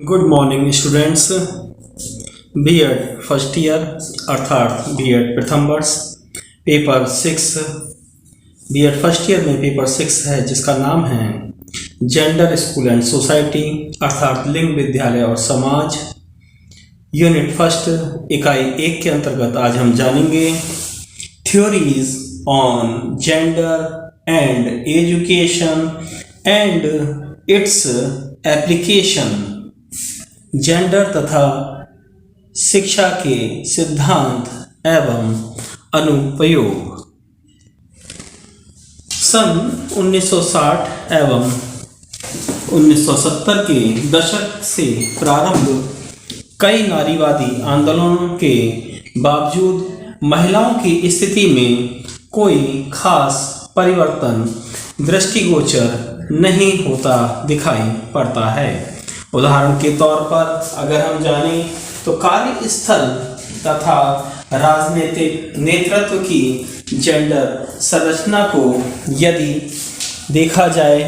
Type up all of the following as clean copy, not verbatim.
Good morning students. BEd first year अर्थात BEd प्रथम वर्ष पेपर 6 बीएड फर्स्ट ईयर में पेपर 6 है जिसका नाम है जेंडर स्कूल एंड सोसाइटी अर्थात लिंग विद्यालय और समाज। यूनिट फर्स्ट इकाई 1 के अंतर्गत आज हम जानेंगे theories on gender and education and its application. Gender तथा शिक्षा के सिद्धांत एवं अनुप्रयोग। सन 1960 एवं 1970 के दशक से प्रारंभ कई नारीवादी आंदोलनों के बावजूद महिलाओं की स्थिति में कोई खास परिवर्तन दृष्टिगोचर नहीं होता दिखाई पड़ता है। उदाहरण के तौर पर अगर हम जानें तो कार्यस्थल तथा राजनीतिक नेतृत्व की जेंडर संरचना को यदि देखा जाए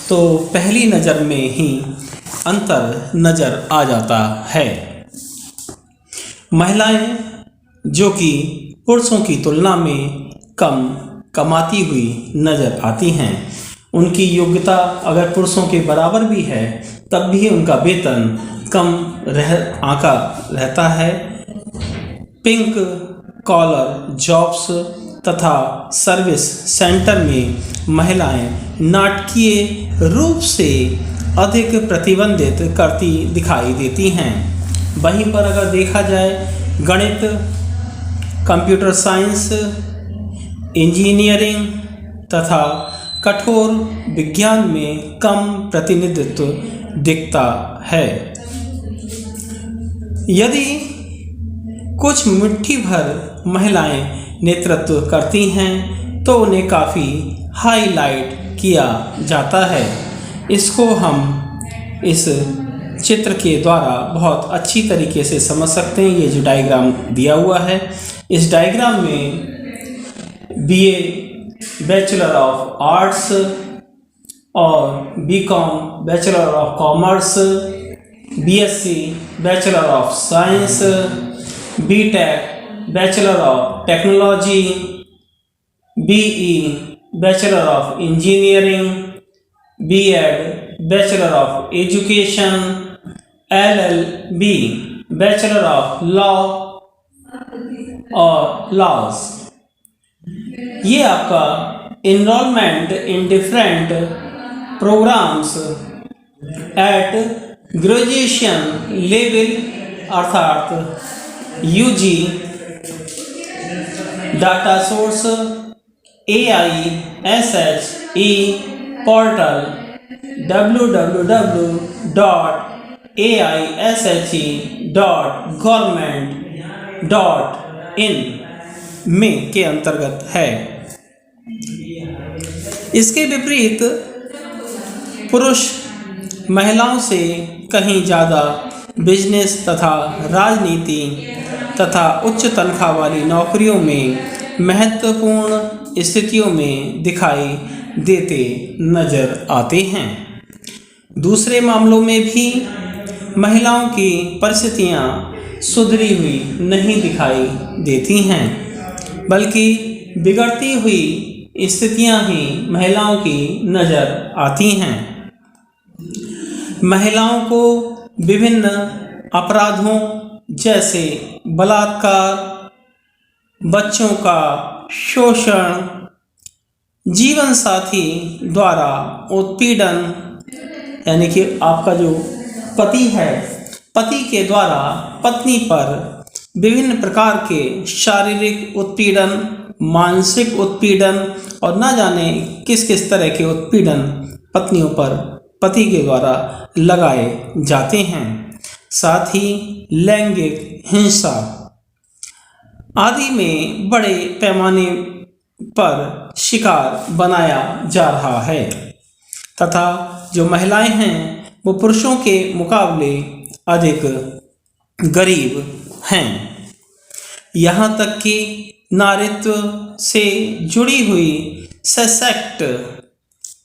तो पहली नज़र में ही अंतर नज़र आ जाता है। महिलाएं जो कि पुरुषों की तुलना में कम कमाती हुई नज़र आती हैं, उनकी योग्यता अगर पुरुषों के बराबर भी है तब भी उनका वेतन कम आंका रहता है। पिंक कॉलर जॉब्स तथा सर्विस सेंटर में महिलाएं नाटकीय रूप से अधिक प्रतिबंधित करती दिखाई देती हैं। वहीं पर अगर देखा जाए गणित, कंप्यूटर साइंस, इंजीनियरिंग तथा कठोर विज्ञान में कम प्रतिनिधित्व दिखता है। यदि कुछ मुट्ठी भर महिलाएं नेतृत्व करती हैं तो उन्हें काफ़ी हाईलाइट किया जाता है। इसको हम इस चित्र के द्वारा बहुत अच्छी तरीके से समझ सकते हैं। ये जो डायग्राम दिया हुआ है, इस डायग्राम में बीए बैचलर ऑफ आर्ट्स और BCom bachelor of commerce, BSc bachelor of science, BTech bachelor of technology, BE bachelor of engineering, BEd bachelor of education, LLB bachelor of law और लॉज। ये आपका enrolment in different programmes at graduation level अर्थात UG data source AISHE portal www.aishe.government.in में के अंतर्गत है। इसके विपरीत पुरुष महिलाओं से कहीं ज़्यादा बिजनेस तथा राजनीति तथा उच्च तनख्वाह वाली नौकरियों में महत्वपूर्ण स्थितियों में दिखाई देते नज़र आते हैं। दूसरे मामलों में भी महिलाओं की परिस्थितियां सुधरी हुई नहीं दिखाई देती हैं, बल्कि बिगड़ती हुई स्थितियां ही महिलाओं की नज़र आती हैं। महिलाओं को विभिन्न अपराधों जैसे बलात्कार, बच्चों का शोषण, जीवन साथी द्वारा उत्पीड़न यानी कि आपका जो पति है, पति के द्वारा पत्नी पर विभिन्न प्रकार के शारीरिक उत्पीड़न, मानसिक उत्पीड़न और न जाने किस किस तरह के उत्पीड़न पत्नियों पर पति के द्वारा लगाए जाते हैं। साथ ही लैंगिक हिंसा आदि में बड़े पैमाने पर शिकार बनाया जा रहा है तथा जो महिलाएं हैं वो पुरुषों के मुकाबले अधिक गरीब हैं। यहाँ तक कि नारीत्व से जुड़ी हुई सशक्त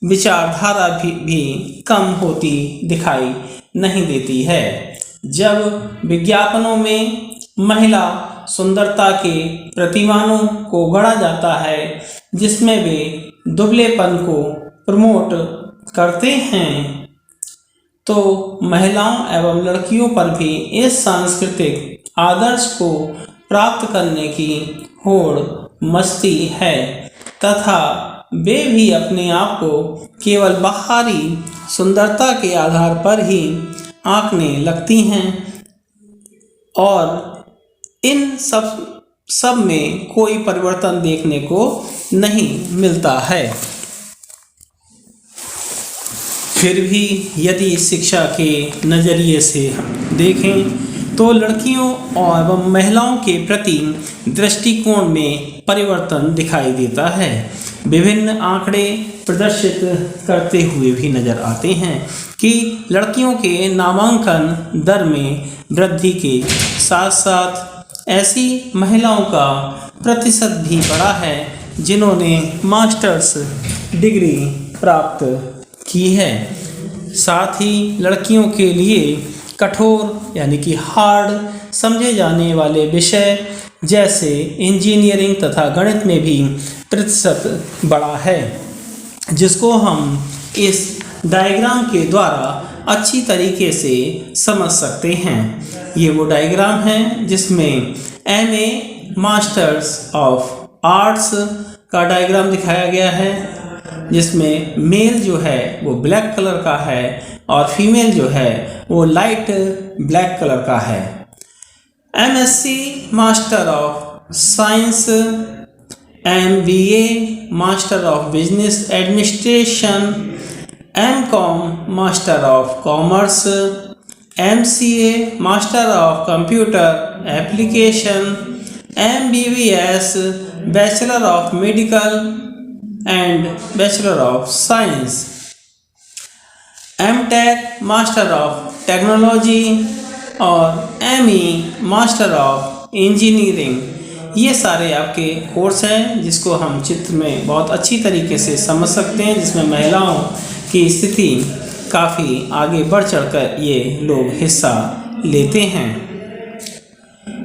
विचारधारा भी कम होती दिखाई नहीं देती है। जब विज्ञापनों में महिला सुंदरता के प्रतिमानों को गढ़ा जाता है, जिसमें वे दुबलेपन को प्रमोट करते हैं, तो महिलाओं एवं लड़कियों पर भी इस सांस्कृतिक आदर्श को प्राप्त करने की होड़ मचती है तथा वे भी अपने आप को केवल बाहरी सुंदरता के आधार पर ही आंकने लगती हैं और इन सब में कोई परिवर्तन देखने को नहीं मिलता है। फिर भी यदि शिक्षा के नज़रिए से देखें तो लड़कियों और महिलाओं के प्रति दृष्टिकोण में परिवर्तन दिखाई देता है। विभिन्न आंकड़े प्रदर्शित करते हुए भी नज़र आते हैं कि लड़कियों के नामांकन दर में वृद्धि के साथ साथ ऐसी महिलाओं का प्रतिशत भी बढ़ा है जिन्होंने मास्टर्स डिग्री प्राप्त की है। साथ ही लड़कियों के लिए कठोर यानी कि हार्ड समझे जाने वाले विषय जैसे इंजीनियरिंग तथा गणित में भी प्रतिशत बढ़ा है, जिसको हम इस डायग्राम के द्वारा अच्छी तरीके से समझ सकते हैं। ये वो डायग्राम है जिसमें MA मास्टर्स ऑफ आर्ट्स का डायग्राम दिखाया गया है, जिसमें मेल जो है वो ब्लैक कलर का है और फीमेल जो है वो लाइट ब्लैक कलर का है। MSc master of science, MBA master of business administration, MCom master of commerce, MCA master of computer application, MBBS bachelor of medical and bachelor of science, MTech master of technology और ME master of engineering. ये सारे आपके course हैं जिसको हम चित्र में बहुत अच्छी तरीके से समझ सकते हैं, जिसमें महिलाओं की स्थिति काफ़ी आगे बढ़ चढ़कर ये लोग हिस्सा लेते हैं।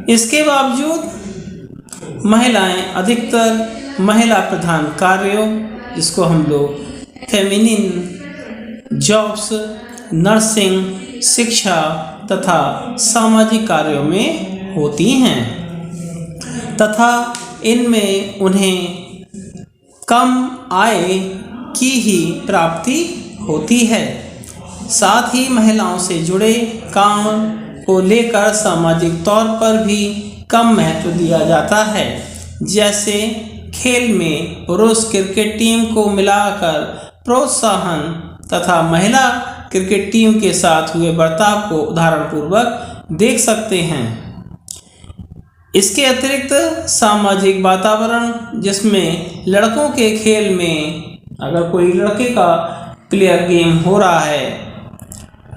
इसके बावजूद महिलाएं अधिकतर महिला प्रधान कार्यों, जिसको हम लोग फेमिनिन जॉब्स, नर्सिंग, शिक्षा तथा सामाजिक कार्यों में होती हैं तथा इनमें उन्हें कम आय की ही प्राप्ति होती है। साथ ही महिलाओं से जुड़े काम को लेकर सामाजिक तौर पर भी कम महत्व दिया जाता है। जैसे खेल में पुरुष क्रिकेट टीम को मिलाकर प्रोत्साहन तथा महिला क्रिकेट टीम के साथ हुए बर्ताव को उदाहरण पूर्वक देख सकते हैं। इसके अतिरिक्त सामाजिक वातावरण, जिसमें लड़कों के खेल में अगर कोई लड़के का प्लेयर गेम हो रहा है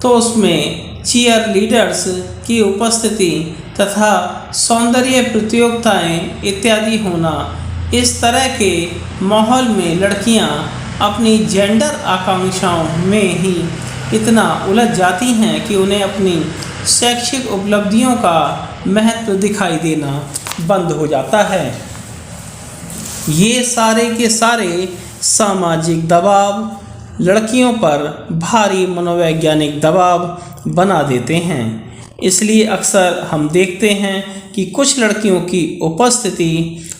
तो उसमें चीयर लीडर्स की उपस्थिति तथा सौंदर्य प्रतियोगिताएं इत्यादि होना, इस तरह के माहौल में लड़कियां अपनी जेंडर आकांक्षाओं में ही इतना उलझ जाती हैं कि उन्हें अपनी शैक्षिक उपलब्धियों का महत्व दिखाई देना बंद हो जाता है। ये सारे के सारे सामाजिक दबाव लड़कियों पर भारी मनोवैज्ञानिक दबाव बना देते हैं। इसलिए अक्सर हम देखते हैं कि कुछ लड़कियों की उपस्थिति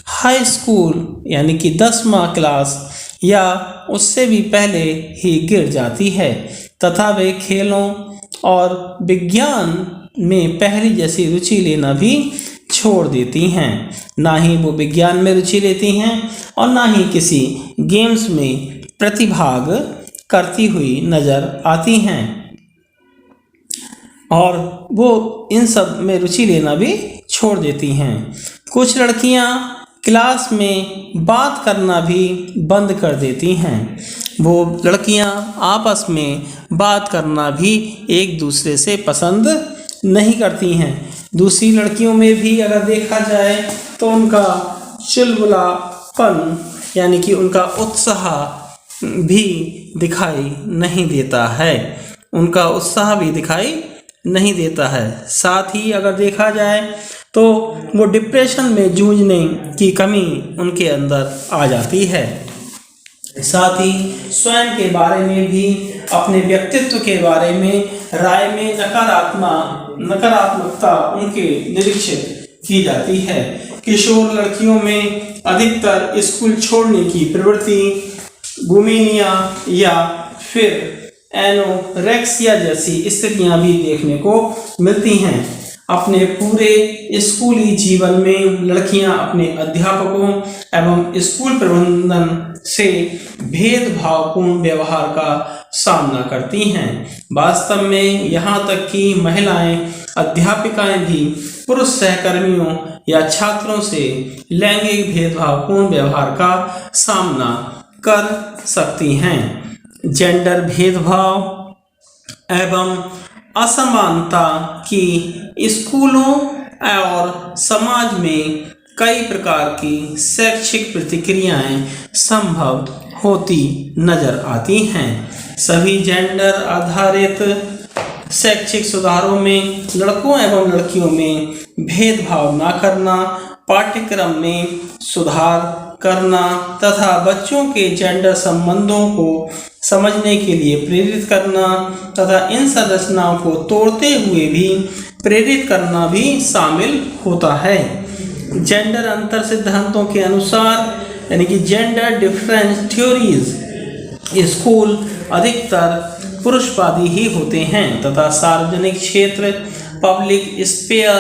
हाई स्कूल यानी कि 10वां क्लास या उससे भी पहले ही गिर जाती है तथा वे खेलों और विज्ञान में पहले जैसी रुचि लेना भी छोड़ देती हैं। ना ही वो विज्ञान में रुचि लेती हैं और ना ही किसी गेम्स में प्रतिभाग करती हुई नज़र आती हैं और वो इन सब में रुचि लेना भी छोड़ देती हैं। कुछ लड़कियां क्लास में बात करना भी बंद कर देती हैं। वो लड़कियां आपस में बात करना भी एक दूसरे से पसंद नहीं करती हैं। दूसरी लड़कियों में भी अगर देखा जाए तो उनका चुलबुलापन यानी कि उनका उत्साह भी दिखाई नहीं देता है। उनका उत्साह भी दिखाई नहीं देता है। साथ ही अगर देखा जाए तो वो डिप्रेशन में जूझने की कमी उनके अंदर आ जाती है। साथ ही स्वयं के बारे में भी, अपने व्यक्तित्व के बारे में राय में नकारात्मकता उनके निरीक्षित की जाती है। किशोर लड़कियों में अधिकतर स्कूल छोड़ने की प्रवृत्ति, बुलिमिया या फिर एनोरेक्सिया जैसी स्थितियां भी देखने को मिलती हैं। अपने पूरे स्कूली जीवन में लड़कियां अपने अध्यापकों एवं स्कूल प्रबंधन से भेदभावपूर्ण व्यवहार का सामना करती हैं। वास्तव में यहाँ तक कि महिलाएं अध्यापिकाएं भी पुरुष सहकर्मियों या छात्रों से लैंगिक भेदभावपूर्ण व्यवहार का सामना कर सकती हैं। जेंडर भेदभाव एवं असमानता की स्कूलों और समाज में कई प्रकार की शैक्षिक प्रतिक्रियाएं संभव होती नजर आती हैं। सभी जेंडर आधारित शैक्षिक सुधारों में लड़कों एवं लड़कियों में भेदभाव न करना, पाठ्यक्रम में सुधार करना तथा बच्चों के जेंडर संबंधों को समझने के लिए प्रेरित करना तथा इन संरचनाओं को तोड़ते हुए भी प्रेरित करना भी शामिल होता है। जेंडर अंतर सिद्धांतों के अनुसार यानी कि जेंडर डिफरेंस थ्योरीज स्कूल अधिकतर पुरुषवादी ही होते हैं तथा सार्वजनिक क्षेत्र पब्लिक स्फीयर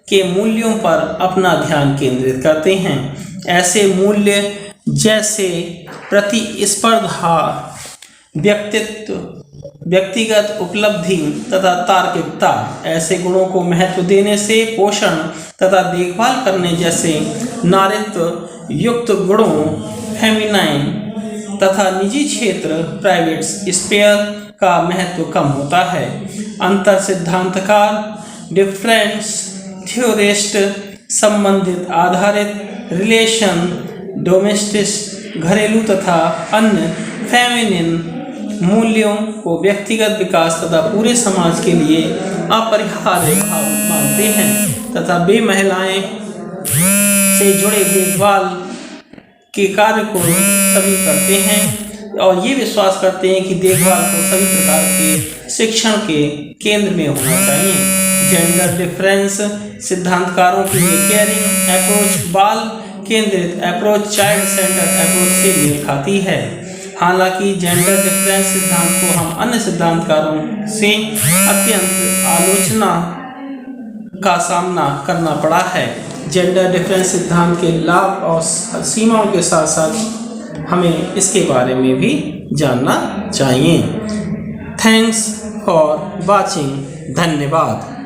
के मूल्यों पर अपना ध्यान केंद्रित करते हैं। ऐसे मूल्य जैसे प्रतिस्पर्धा, व्यक्तिगत उपलब्धि तथा तार्किकता, ऐसे गुणों को महत्व देने से पोषण तथा देखभाल करने जैसे नारीत्व युक्त गुणों, फेमिनाइन तथा निजी क्षेत्र प्राइवेट स्फीयर का महत्व कम होता है। अंतर सिद्धांतकार डिफरेंस थ्योरिस्ट संबंधित आधारित रिलेशन, डोमेस्टिक घरेलू तथा अन्य फेमिनिन मूल्यों को व्यक्तिगत विकास तथा पूरे समाज के लिए अपरिहार्य भाव मानते हैं तथा वे महिलाएं से जुड़े देखभाल के कार्य को सभी करते हैं और ये विश्वास करते हैं कि देखभाल को सभी प्रकार के शिक्षण के केंद्र में होना चाहिए। जेंडर डिफरेंस सिद्धांतकारों के लिए केयरिंग अप्रोच, बाल केंद्रित अप्रोच, चाइल्ड सेंटर अप्रोच से मेल खाती है। हालांकि जेंडर डिफरेंस सिद्धांत को हम अन्य सिद्धांतकारों से अत्यंत आलोचना का सामना करना पड़ा है। जेंडर डिफरेंस सिद्धांत के लाभ और सीमाओं के साथ साथ हमें इसके बारे में भी जानना चाहिए। Thanks for watching. धन्यवाद।